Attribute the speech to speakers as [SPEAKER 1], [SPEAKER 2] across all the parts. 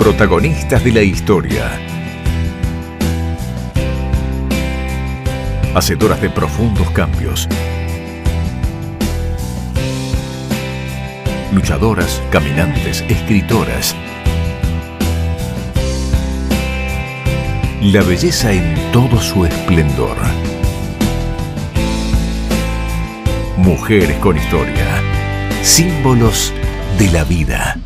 [SPEAKER 1] Protagonistas de la historia. Hacedoras de profundos cambios. Luchadoras, caminantes, escritoras. La belleza en todo su esplendor. Mujeres con historia. Símbolos de la vida.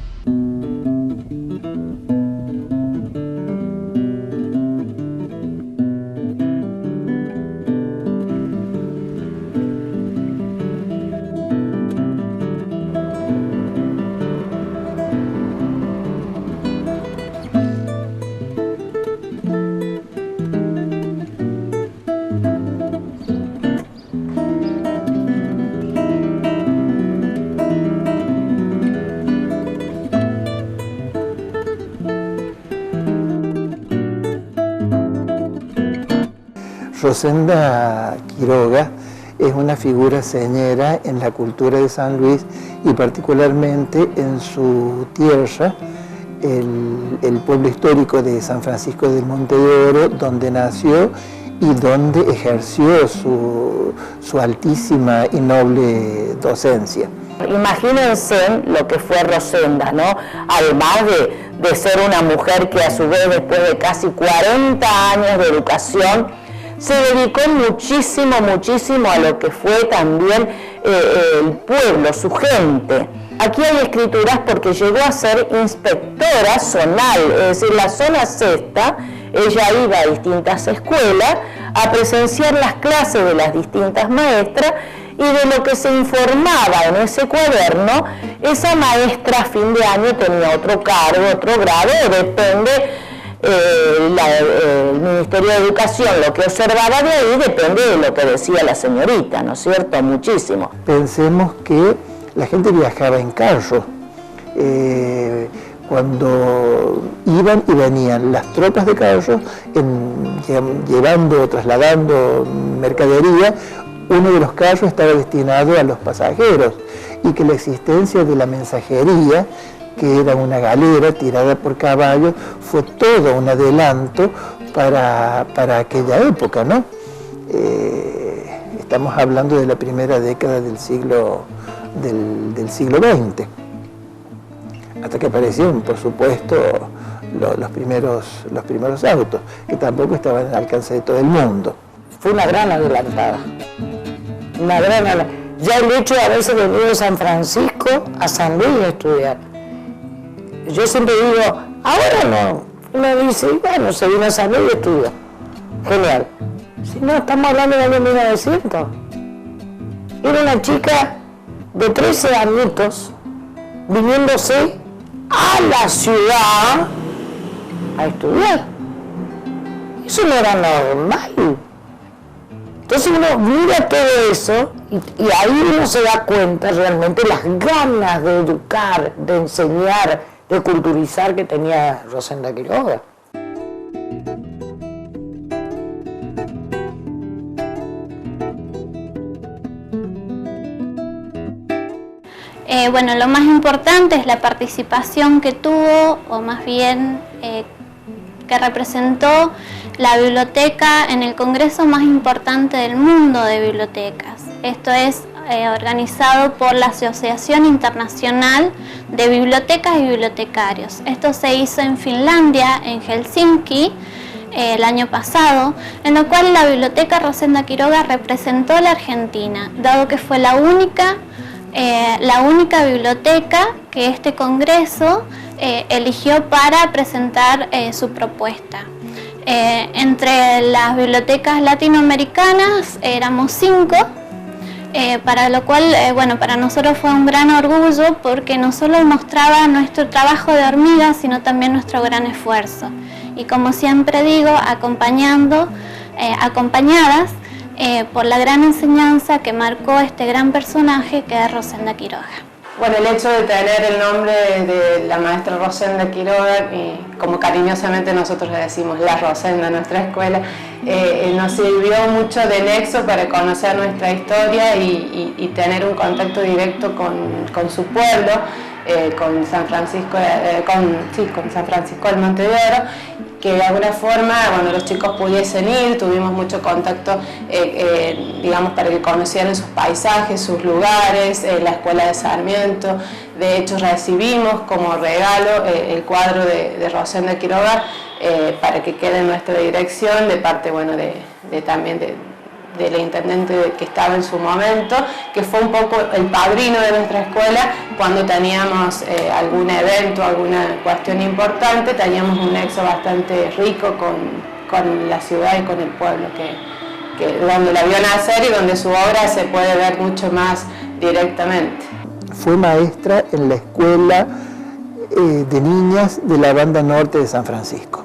[SPEAKER 2] Rosenda Quiroga es una figura señera en la cultura de San Luis y particularmente en su tierra, el pueblo histórico de San Francisco del Monte de Oro, donde nació y donde ejerció su altísima y noble docencia.
[SPEAKER 3] Imagínense lo que fue Rosenda, ¿no? Además de ser una mujer que a su vez, después de casi 40 años de educación, se dedicó muchísimo a lo que fue también el pueblo, su gente. Aquí hay escrituras porque llegó a ser inspectora zonal, es decir, la zona sexta. Ella iba a distintas escuelas a presenciar las clases de las distintas maestras y de lo que se informaba en ese cuaderno, esa maestra a fin de año tenía otro cargo, otro grado, depende. El Ministerio de Educación, lo que observaba de ahí depende de lo que decía la señorita, ¿no es cierto? Muchísimo.
[SPEAKER 2] Pensemos que la gente viajaba en carro. Cuando iban y venían las tropas de carro llevando, trasladando mercadería, uno de los carros estaba destinado a los pasajeros y que la existencia de la mensajería, que era una galera tirada por caballos, fue todo un adelanto para aquella época, ¿no? Estamos hablando de la primera década del siglo XX, hasta que aparecieron, por supuesto, los primeros autos, que tampoco estaban al alcance de todo el mundo.
[SPEAKER 3] Fue una gran adelantada, una gran adelantada. Ya el hecho de haberse venido de San Francisco a San Luis a estudiar. Yo siempre digo, ahora no. Uno dice, bueno, se vino a San Luis y estudia. Genial. Si no, estamos hablando del año 1900. Era una chica de 13 añitos viniéndose a la ciudad a estudiar. Eso no era normal. Entonces uno mira todo eso y ahí uno se da cuenta realmente las ganas de educar, de enseñar, de culturizar que tenía Rosenda Quiroga.
[SPEAKER 4] Bueno, lo más importante es la participación que tuvo, o más bien que representó la biblioteca en el congreso más importante del mundo de bibliotecas. Esto es organizado por la Asociación Internacional de Bibliotecas y Bibliotecarios. Esto se hizo en Finlandia, en Helsinki, el año pasado, en lo cual la Biblioteca Rosenda Quiroga representó a la Argentina, dado que fue la única biblioteca que este congreso eligió para presentar su propuesta. Entre las bibliotecas latinoamericanas éramos 5, para lo cual, bueno, para nosotros fue un gran orgullo porque no solo mostraba nuestro trabajo de hormiga, sino también nuestro gran esfuerzo. Y como siempre digo, acompañadas por la gran enseñanza que marcó este gran personaje que es Rosenda Quiroga.
[SPEAKER 5] Bueno, el hecho de tener el nombre de la maestra Rosenda Quiroga, como cariñosamente nosotros le decimos la Rosenda en nuestra escuela, nos sirvió mucho de nexo para conocer nuestra historia y tener un contacto directo con su pueblo. con San Francisco, con San Francisco del Monte de Oro, que de alguna forma, cuando los chicos pudiesen ir, tuvimos mucho contacto, digamos, para que conocieran sus paisajes, sus lugares, la escuela de Sarmiento. De hecho, recibimos como regalo el cuadro de Rosenda Quiroga para que quede en nuestra dirección, de parte, bueno, también del intendente que estaba en su momento, que fue un poco el padrino de nuestra escuela cuando teníamos algún evento, alguna cuestión importante. Teníamos un nexo bastante rico con la ciudad y con el pueblo, donde la vio nacer y donde su obra se puede ver mucho más directamente.
[SPEAKER 2] Fue maestra en la escuela de niñas de la banda norte de San Francisco.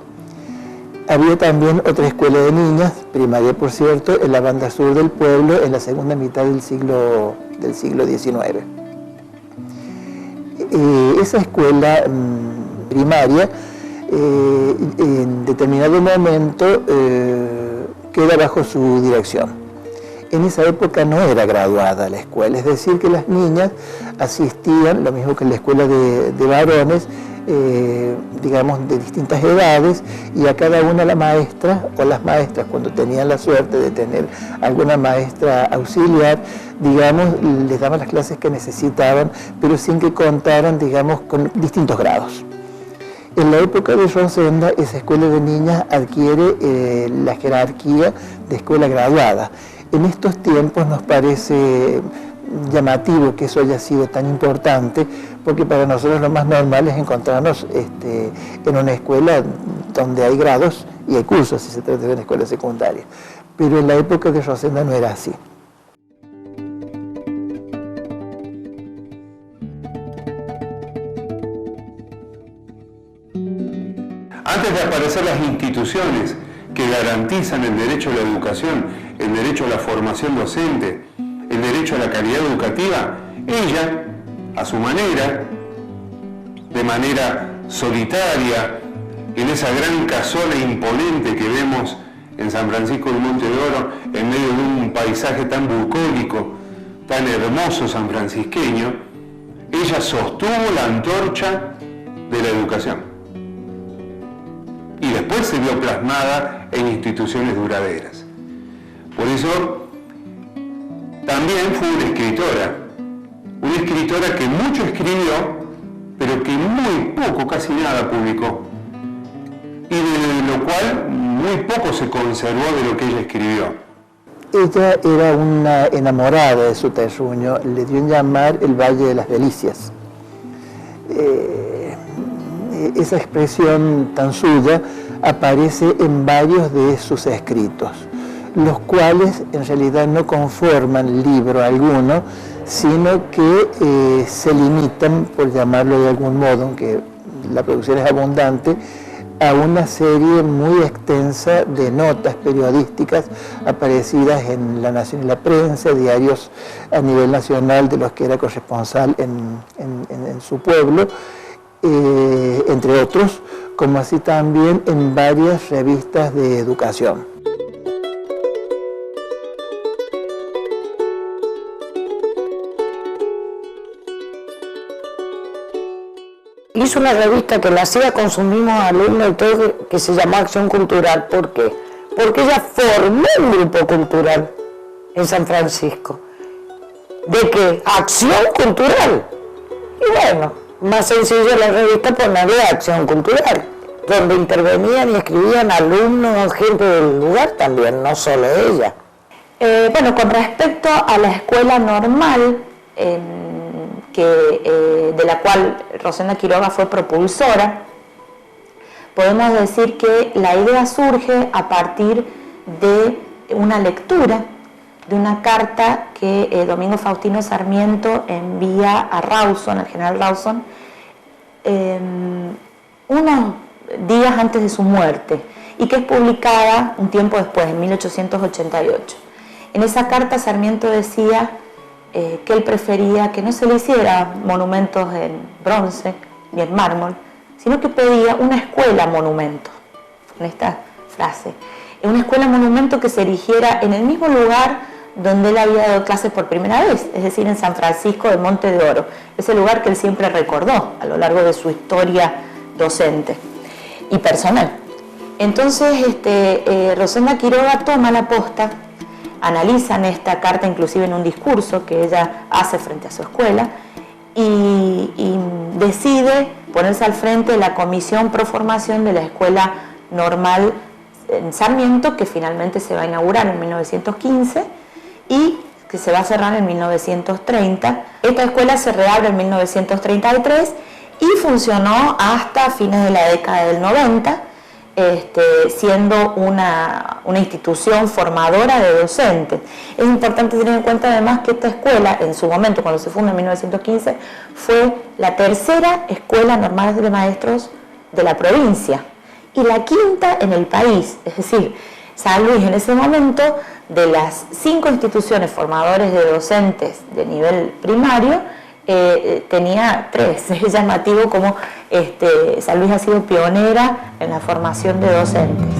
[SPEAKER 2] Había también otra escuela de niñas, primaria por cierto, en la banda sur del pueblo en la segunda mitad del siglo XIX. Esa escuela primaria en determinado momento queda bajo su dirección. En esa época no era graduada la escuela, es decir, que las niñas asistían, lo mismo que en la escuela de varones, digamos, de distintas edades, y a cada una la maestra o las maestras, cuando tenían la suerte de tener alguna maestra auxiliar, digamos, les daban las clases que necesitaban, pero sin que contaran, digamos, con distintos grados. En la época de Rosenda, esa escuela de niñas adquiere la jerarquía de escuela graduada. En estos tiempos nos parece llamativo que eso haya sido tan importante, porque para nosotros lo más normal es encontrarnos en una escuela donde hay grados y hay cursos, si se trata de una escuela secundaria. Pero en la época de Rosenda no era así.
[SPEAKER 6] Antes de aparecer las instituciones que garantizan el derecho a la educación, el derecho a la formación docente, el derecho a la calidad educativa, ella, a su manera, de manera solitaria, en esa gran casona imponente que vemos en San Francisco del Monte de Oro, en medio de un paisaje tan bucólico, tan hermoso sanfrancisqueño, ella sostuvo la antorcha de la educación. Y después se vio plasmada en instituciones duraderas. Por eso, también fue una escritora que mucho escribió, pero que muy poco, casi nada publicó, y de lo cual muy poco se conservó de lo que ella escribió.
[SPEAKER 2] Ella era una enamorada de su terruño, le dio en llamar el Valle de las Delicias. Esa expresión tan suya aparece en varios de sus escritos, los cuales en realidad no conforman libro alguno, sino que se limitan, por llamarlo de algún modo, aunque la producción es abundante, a una serie muy extensa de notas periodísticas aparecidas en La Nación y la Prensa, diarios a nivel nacional de los que era corresponsal en su pueblo, entre otros, como así también en varias revistas de educación.
[SPEAKER 3] Hizo una revista que la hacía, consumimos alumnos y todo, que se llamó Acción Cultural. ¿Por qué? Porque ella formó un grupo cultural en San Francisco. ¿De qué? Acción Cultural. Y bueno, más sencillo la revista ponerle Acción Cultural, donde intervenían y escribían alumnos, gente del lugar también, no solo ella.
[SPEAKER 7] Bueno, con respecto a la escuela normal, de la cual Rosenda Quiroga fue propulsora, podemos decir que la idea surge a partir de una lectura de una carta que Domingo Faustino Sarmiento envía a Rawson, al general Rawson, unos días antes de su muerte, y que es publicada un tiempo después, en 1888. En esa carta Sarmiento decía que él prefería que no se le hiciera monumentos en bronce ni en mármol, sino que pedía una escuela monumento, con esta frase, una escuela monumento que se erigiera en el mismo lugar donde él había dado clases por primera vez, es decir, en San Francisco de Monte de Oro, ese lugar que él siempre recordó a lo largo de su historia docente y personal. Entonces, Rosenda Quiroga toma la posta, analizan esta carta inclusive en un discurso que ella hace frente a su escuela y decide ponerse al frente de la comisión pro formación de la Escuela Normal en Sarmiento, que finalmente se va a inaugurar en 1915 y que se va a cerrar en 1930. Esta escuela se reabre en 1933 y funcionó hasta fines de la década del 90, siendo una institución formadora de docentes. Es importante tener en cuenta además que esta escuela, en su momento, cuando se funda en 1915, fue la tercera escuela normal de maestros de la provincia y la quinta en el país. Es decir, San Luis en ese momento, de las 5 instituciones formadoras de docentes de nivel primario, tenía 3. Es llamativo como San Luis ha sido pionera en la formación de docentes.